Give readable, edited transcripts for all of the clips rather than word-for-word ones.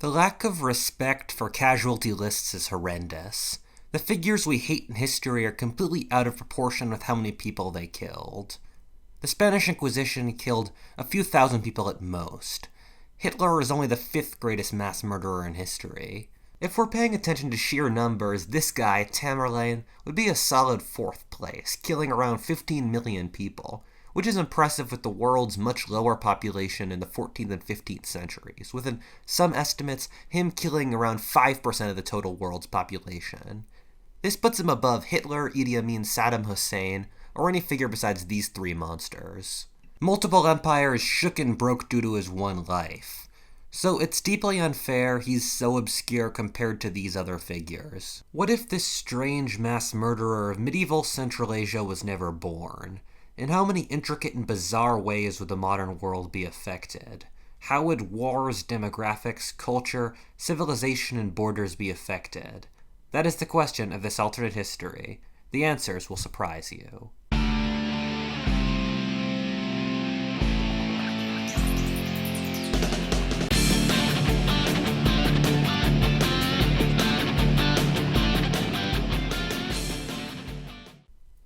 The lack of respect for casualty lists is horrendous. The figures we hate in history are completely out of proportion with how many people they killed. The Spanish Inquisition killed a few thousand people at most. Hitler is only the 5th greatest mass murderer in history. If we're paying attention to sheer numbers, this guy, Tamerlane, would be a solid 4th place, killing around 15 million people, which is impressive with the world's much lower population in the 14th and 15th centuries, with in some estimates him killing around 5% of the total world's population. This puts him above Hitler, Idi Amin, Saddam Hussein, or any figure besides these 3 monsters. Multiple empires shook and broke due to his one life. So it's deeply unfair he's so obscure compared to these other figures. What if this strange mass murderer of medieval Central Asia was never born? In how many intricate and bizarre ways would the modern world be affected? How would wars, demographics, culture, civilization, and borders be affected? That is the question of this alternate history. The answers will surprise you.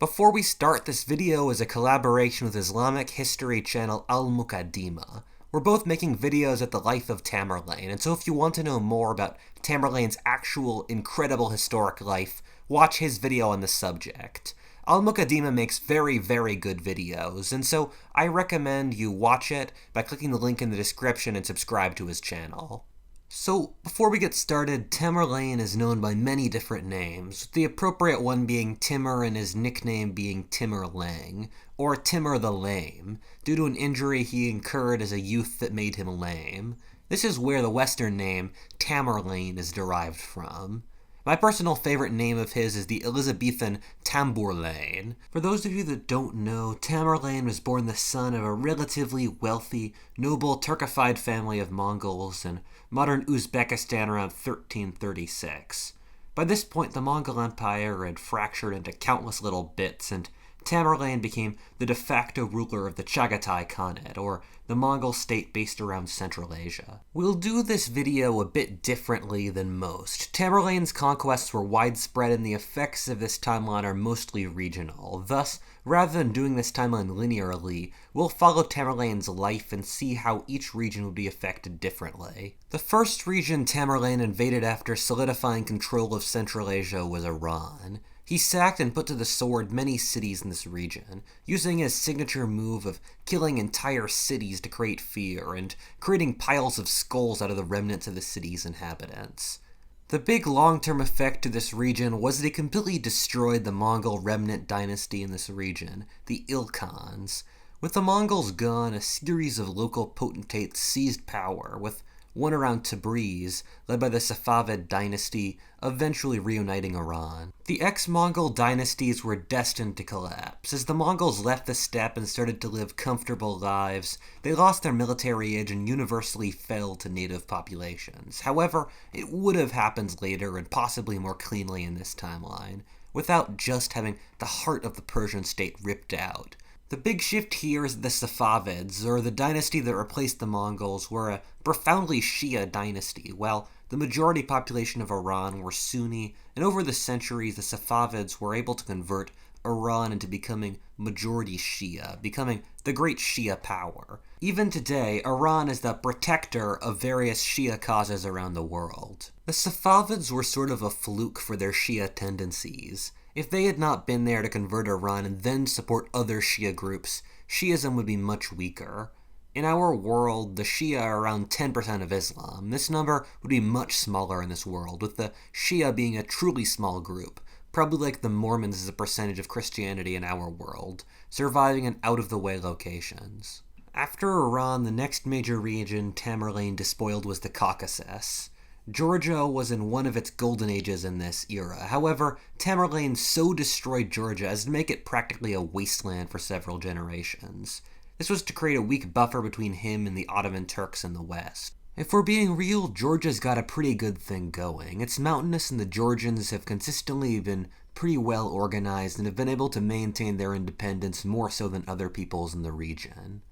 Before we start, this video is a collaboration with Islamic history channel Muqahddimah. We're both making videos at the life of Tamerlane, and so if you want to know more about Tamerlane's actual incredible historic life, watch his video on the subject. Muqahddimah makes very, very good videos, and so I recommend you watch it by clicking the link in the description and subscribe to his channel. So, before we get started, Tamerlane is known by many different names, with the appropriate one being Timur and his nickname being Tamerlane, or Timur the Lame, due to an injury he incurred as a youth that made him lame. This is where the Western name Tamerlane is derived from. My personal favorite name of his is the Elizabethan Tamburlaine. For those of you that don't know, Tamerlane was born the son of a relatively wealthy, noble Turkified family of Mongols in modern Uzbekistan around 1336. By this point, the Mongol Empire had fractured into countless little bits, and Tamerlane became the de facto ruler of the Chagatai Khanate, or the Mongol state based around Central Asia. We'll do this video a bit differently than most. Tamerlane's conquests were widespread and the effects of this timeline are mostly regional. Thus, rather than doing this timeline linearly, we'll follow Tamerlane's life and see how each region would be affected differently. The first region Tamerlane invaded after solidifying control of Central Asia was Iran. He sacked and put to the sword many cities in this region, using his signature move of killing entire cities to create fear, and creating piles of skulls out of the remnants of the city's inhabitants. The big long-term effect to this region was that he completely destroyed the Mongol remnant dynasty in this region, the Ilkhans. With the Mongols gone, a series of local potentates seized power, with one around Tabriz, led by the Safavid dynasty, eventually reuniting Iran. The ex-Mongol dynasties were destined to collapse. As the Mongols left the steppe and started to live comfortable lives, they lost their military edge and universally fell to native populations. However, it would have happened later and possibly more cleanly in this timeline, without just having the heart of the Persian state ripped out. The big shift here is that the Safavids, or the dynasty that replaced the Mongols, were a profoundly Shia dynasty, while the majority population of Iran were Sunni, and over the centuries the Safavids were able to convert Iran into becoming majority Shia, becoming the great Shia power. Even today, Iran is the protector of various Shia causes around the world. The Safavids were sort of a fluke for their Shia tendencies. If they had not been there to convert Iran and then support other Shia groups, Shiism would be much weaker. In our world, the Shia are around 10% of Islam. This number would be much smaller in this world, with the Shia being a truly small group, probably like the Mormons as a percentage of Christianity in our world, surviving in out-of-the-way locations. After Iran, the next major region Tamerlane despoiled was the Caucasus. Georgia was in one of its golden ages in this era. However, Tamerlane so destroyed Georgia as to make it practically a wasteland for several generations. This was to create a weak buffer between him and the Ottoman Turks in the west. If we're being real, Georgia's got a pretty good thing going. It's mountainous and the Georgians have consistently been pretty well organized and have been able to maintain their independence more so than other peoples in the region.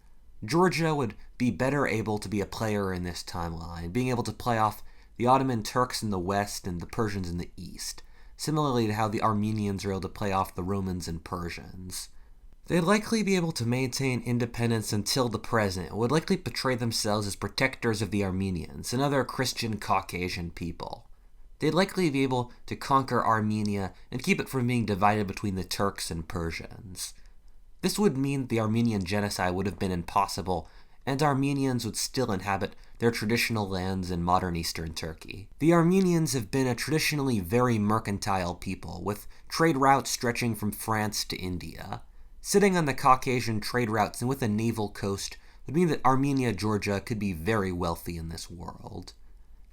Georgia would be better able to be a player in this timeline, being able to play off the Ottoman Turks in the west and the Persians in the east, similarly to how the Armenians were able to play off the Romans and Persians. They'd likely be able to maintain independence until the present, and would likely portray themselves as protectors of the Armenians and other Christian Caucasian people. They'd likely be able to conquer Armenia and keep it from being divided between the Turks and Persians. This would mean the Armenian genocide would have been impossible, and Armenians would still inhabit their traditional lands in modern eastern Turkey. The Armenians have been a traditionally very mercantile people, with trade routes stretching from France to India. Sitting on the Caucasian trade routes and with a naval coast would mean that Armenia, Georgia could be very wealthy in this world.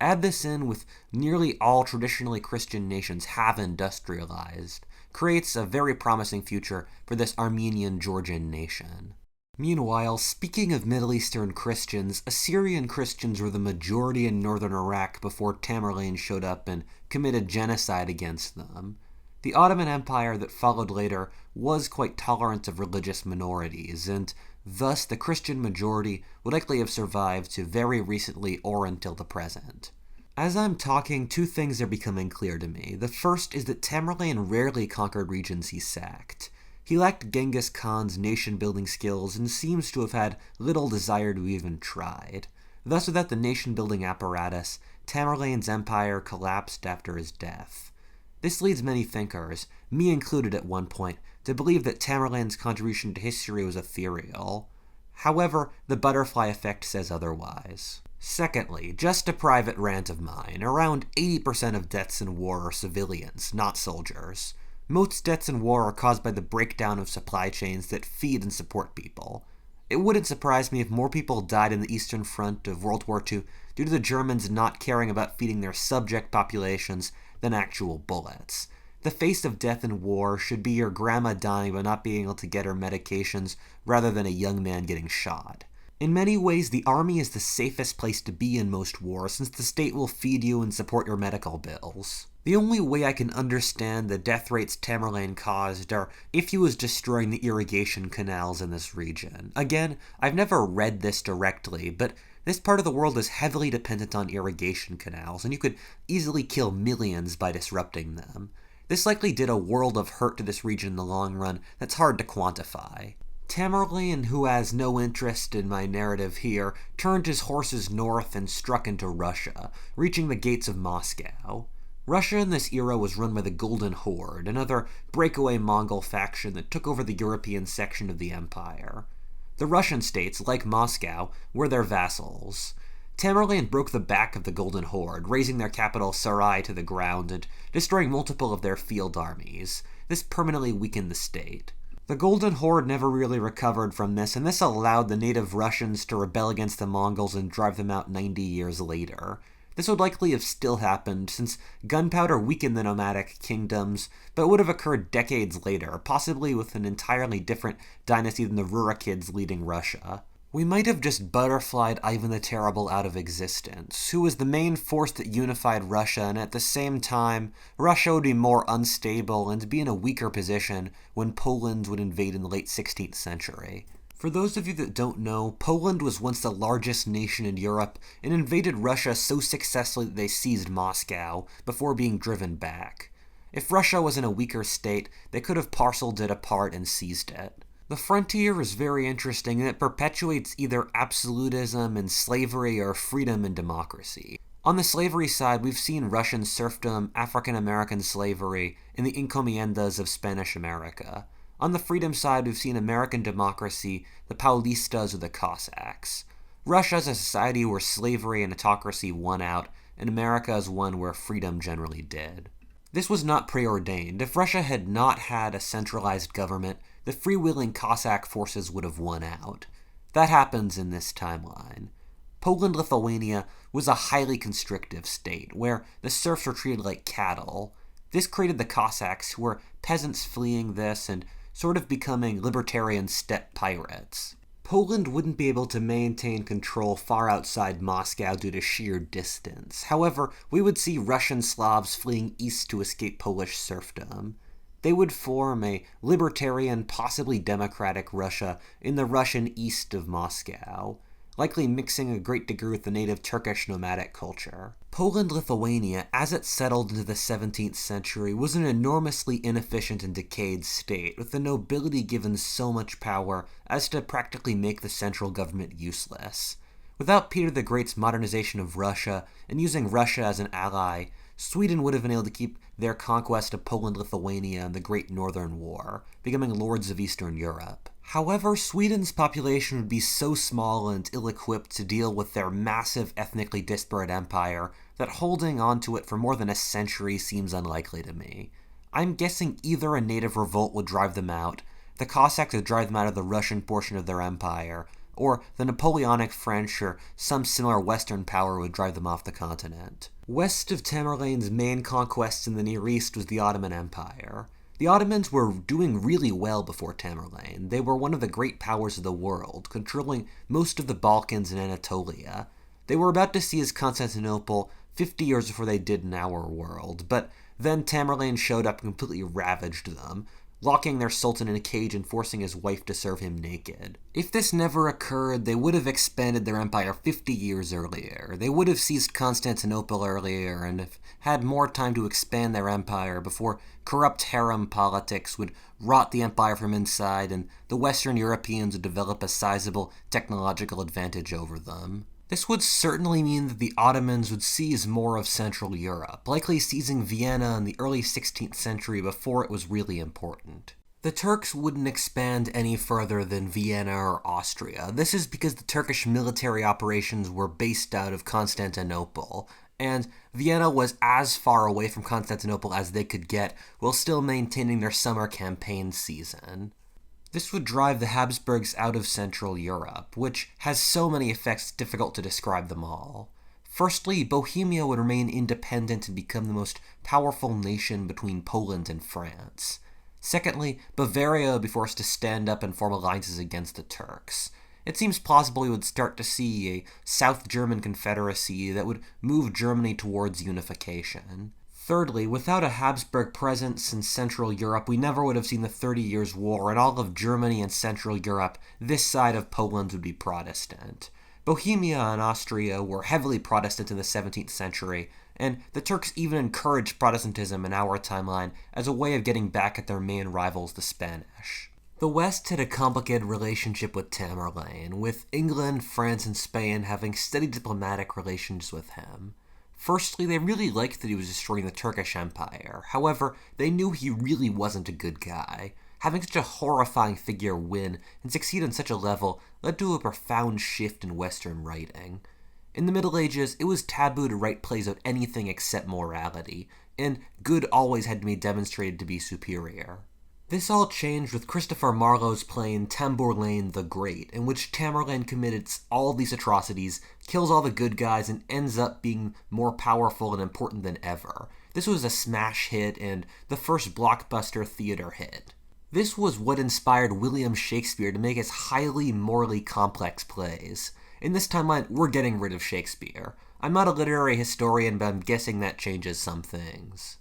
Add this in with nearly all traditionally Christian nations have industrialized, creates a very promising future for this Armenian-Georgian nation. Meanwhile, speaking of Middle Eastern Christians, Assyrian Christians were the majority in northern Iraq before Tamerlane showed up and committed genocide against them. The Ottoman Empire that followed later was quite tolerant of religious minorities, and thus the Christian majority would likely have survived to very recently or until the present. As I'm talking, two things are becoming clear to me. The first is that Tamerlane rarely conquered regions he sacked. He lacked Genghis Khan's nation-building skills and seems to have had little desire to even try. Thus, without the nation-building apparatus, Tamerlane's empire collapsed after his death. This leads many thinkers, me included at one point, to believe that Tamerlane's contribution to history was ethereal. However, the butterfly effect says otherwise. Secondly, just a private rant of mine, around 80% of deaths in war are civilians, not soldiers. Most deaths in war are caused by the breakdown of supply chains that feed and support people. It wouldn't surprise me if more people died in the Eastern Front of World War II due to the Germans not caring about feeding their subject populations than actual bullets. The face of death in war should be your grandma dying but not being able to get her medications rather than a young man getting shot. In many ways, the army is the safest place to be in most wars since the state will feed you and support your medical bills. The only way I can understand the death rates Tamerlane caused are if he was destroying the irrigation canals in this region. Again, I've never read this directly, but this part of the world is heavily dependent on irrigation canals, and you could easily kill millions by disrupting them. This likely did a world of hurt to this region in the long run that's hard to quantify. Tamerlane, who has no interest in my narrative here, turned his horses north and struck into Russia, reaching the gates of Moscow. Russia in this era was run by the Golden Horde, another breakaway Mongol faction that took over the European section of the empire. The Russian states, like Moscow, were their vassals. Tamerlane broke the back of the Golden Horde, razing their capital Sarai to the ground and destroying multiple of their field armies. This permanently weakened the state. The Golden Horde never really recovered from this, and this allowed the native Russians to rebel against the Mongols and drive them out 90 years later. This would likely have still happened, since gunpowder weakened the nomadic kingdoms, but would have occurred decades later, possibly with an entirely different dynasty than the Rurikids leading Russia. We might have just butterflied Ivan the Terrible out of existence, who was the main force that unified Russia, and at the same time, Russia would be more unstable and be in a weaker position when Poland would invade in the late 16th century. For those of you that don't know, Poland was once the largest nation in Europe and invaded Russia so successfully that they seized Moscow before being driven back. If Russia was in a weaker state, they could have parceled it apart and seized it. The frontier is very interesting and it perpetuates either absolutism and slavery or freedom and democracy. On the slavery side, we've seen Russian serfdom, African American slavery, and the encomiendas of Spanish America. On the freedom side, we've seen American democracy, the Paulistas or the Cossacks. Russia is a society where slavery and autocracy won out, and America is one where freedom generally did. This was not preordained. If Russia had not had a centralized government, the freewheeling Cossack forces would have won out. That happens in this timeline. Poland-Lithuania was a highly constrictive state, where the serfs were treated like cattle. This created the Cossacks, who were peasants fleeing this and sort of becoming libertarian steppe pirates. Poland wouldn't be able to maintain control far outside Moscow due to sheer distance. However, we would see Russian Slavs fleeing east to escape Polish serfdom. They would form a libertarian, possibly democratic Russia in the Russian east of Moscow. likely mixing a great degree with the native Turkish nomadic culture. Poland-Lithuania, as it settled into the 17th century, was an enormously inefficient and decayed state, with the nobility given so much power as to practically make the central government useless. Without Peter the Great's modernization of Russia, and using Russia as an ally, Sweden would have been able to keep their conquest of Poland-Lithuania in the Great Northern War, becoming lords of Eastern Europe. However, Sweden's population would be so small and ill-equipped to deal with their massive ethnically disparate empire that holding on to it for more than a century seems unlikely to me. I'm guessing either a native revolt would drive them out, the Cossacks would drive them out of the Russian portion of their empire, or the Napoleonic French or some similar Western power would drive them off the continent. West of Tamerlane's main conquests in the Near East was the Ottoman Empire. The Ottomans were doing really well before Tamerlane. They were one of the great powers of the world, controlling most of the Balkans and Anatolia. They were about to seize Constantinople 50 years before they did in our world, but then Tamerlane showed up and completely ravaged them, locking their sultan in a cage and forcing his wife to serve him naked. If this never occurred, they would have expanded their empire 50 years earlier. They would have seized Constantinople earlier and have had more time to expand their empire before corrupt harem politics would rot the empire from inside and the Western Europeans would develop a sizable technological advantage over them. This would certainly mean that the Ottomans would seize more of Central Europe, likely seizing Vienna in the early 16th century before it was really important. The Turks wouldn't expand any further than Vienna or Austria. This is because the Turkish military operations were based out of Constantinople, and Vienna was as far away from Constantinople as they could get while still maintaining their summer campaign season. This would drive the Habsburgs out of Central Europe, which has so many effects it's difficult to describe them all. Firstly, Bohemia would remain independent and become the most powerful nation between Poland and France. Secondly, Bavaria would be forced to stand up and form alliances against the Turks. It seems plausible we would start to see a South German confederacy that would move Germany towards unification. Thirdly, without a Habsburg presence in Central Europe, we never would have seen the 30 Years' War, and all of Germany and Central Europe, this side of Poland, would be Protestant. Bohemia and Austria were heavily Protestant in the 17th century, and the Turks even encouraged Protestantism in our timeline as a way of getting back at their main rivals, the Spanish. The West had a complicated relationship with Tamerlane, with England, France, and Spain having steady diplomatic relations with him. Firstly, they really liked that he was destroying the Turkish Empire. However, they knew he really wasn't a good guy. Having such a horrifying figure win and succeed on such a level led to a profound shift in Western writing. In the Middle Ages, it was taboo to write plays about anything except morality, and good always had to be demonstrated to be superior. This all changed with Christopher Marlowe's play in Tamerlane the Great, in which Tamerlane commits all these atrocities, kills all the good guys, and ends up being more powerful and important than ever. This was a smash hit and the first blockbuster theater hit. This was what inspired William Shakespeare to make his highly morally complex plays. In this timeline, we're getting rid of Shakespeare. I'm not a literary historian, but I'm guessing that changes some things.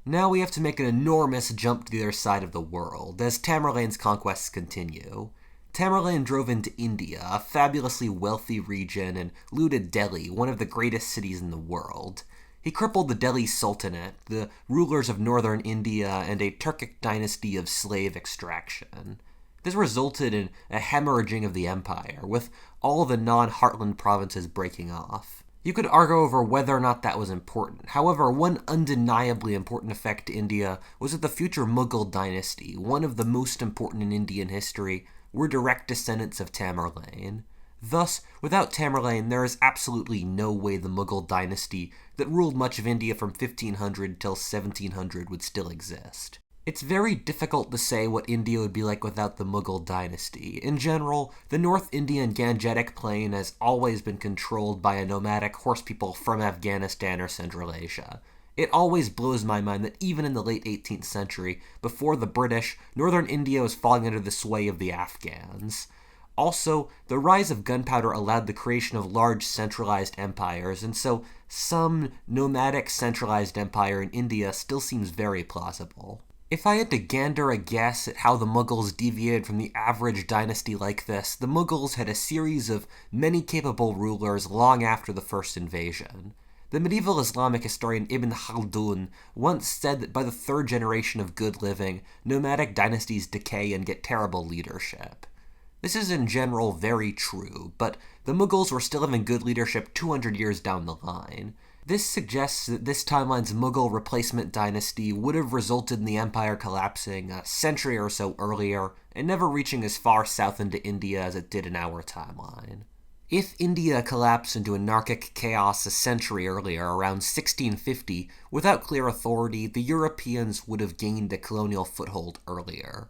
Now we have to make an enormous jump to the other side of the world, as Tamerlane's conquests continue. Tamerlane drove into India, a fabulously wealthy region, and looted Delhi, one of the greatest cities in the world. He crippled the Delhi Sultanate, the rulers of northern India, and a Turkic dynasty of slave extraction. This resulted in a hemorrhaging of the empire, with all the non-Heartland provinces breaking off. You could argue over whether or not that was important. However, one undeniably important effect to India was that the future Mughal dynasty, one of the most important in Indian history, were direct descendants of Tamerlane. Thus, without Tamerlane, there is absolutely no way the Mughal dynasty that ruled much of India from 1500 till 1700 would still exist. It's very difficult to say what India would be like without the Mughal dynasty. In general, the North Indian Gangetic Plain has always been controlled by a nomadic horse people from Afghanistan or Central Asia. It always blows my mind that even in the late 18th century, before the British, northern India was falling under the sway of the Afghans. Also, the rise of gunpowder allowed the creation of large centralized empires, and so some nomadic centralized empire in India still seems very plausible. If I had to gander a guess at how the Mughals deviated from the average dynasty like this, the Mughals had a series of many capable rulers long after the first invasion. The medieval Islamic historian Ibn Khaldun once said that by the third generation of good living, nomadic dynasties decay and get terrible leadership. This is in general very true, but the Mughals were still having good leadership 200 years down the line. This suggests that this timeline's Mughal replacement dynasty would have resulted in the empire collapsing a century or so earlier and never reaching as far south into India as it did in our timeline. If India collapsed into anarchic chaos a century earlier, around 1650, without clear authority, the Europeans would have gained a colonial foothold earlier.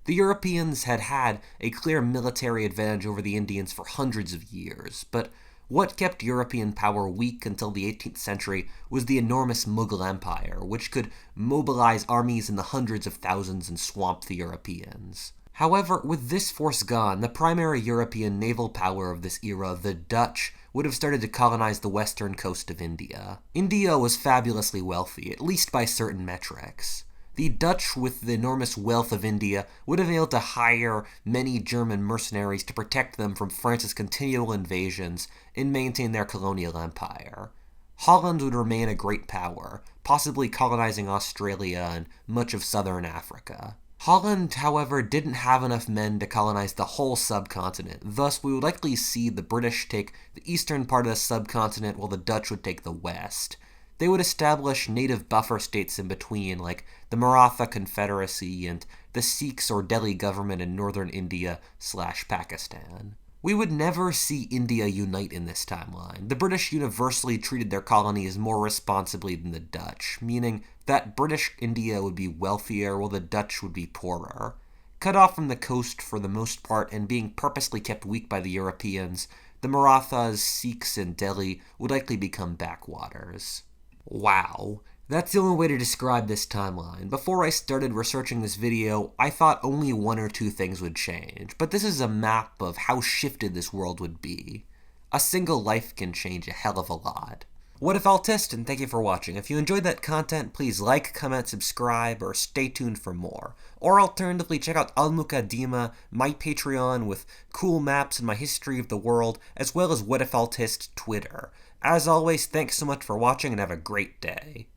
The Europeans had had a clear military advantage over the Indians for hundreds of years, but what kept European power weak until the 18th century was the enormous Mughal Empire, which could mobilize armies in the hundreds of thousands and swamp the Europeans. However, with this force gone, the primary European naval power of this era, the Dutch, would have started to colonize the western coast of India. India was fabulously wealthy, at least by certain metrics. The Dutch, with the enormous wealth of India, would have been able to hire many German mercenaries to protect them from France's continual invasions and maintain their colonial empire. Holland would remain a great power, possibly colonizing Australia and much of southern Africa. Holland, however, didn't have enough men to colonize the whole subcontinent, thus we would likely see the British take the eastern part of the subcontinent while the Dutch would take the west. They would establish native buffer states in between, like the Maratha Confederacy and the Sikhs or Delhi government in northern India/Pakistan. We would never see India unite in this timeline. The British universally treated their colonies more responsibly than the Dutch, meaning that British India would be wealthier while the Dutch would be poorer. Cut off from the coast for the most part and being purposely kept weak by the Europeans, the Marathas, Sikhs, and Delhi would likely become backwaters. Wow, that's the only way to describe this timeline. Before I started researching this video, I thought only one or two things would change, but this is a map of how shifted this world would be. A single life can change a hell of a lot. Whatifalthist, and thank you for watching. If you enjoyed that content, please like, comment, subscribe, or stay tuned for more. Or alternatively, check out Muqahddimah, my Patreon with cool maps and my history of the world, as well as Whatifalthist Twitter. As always, thanks so much for watching and have a great day.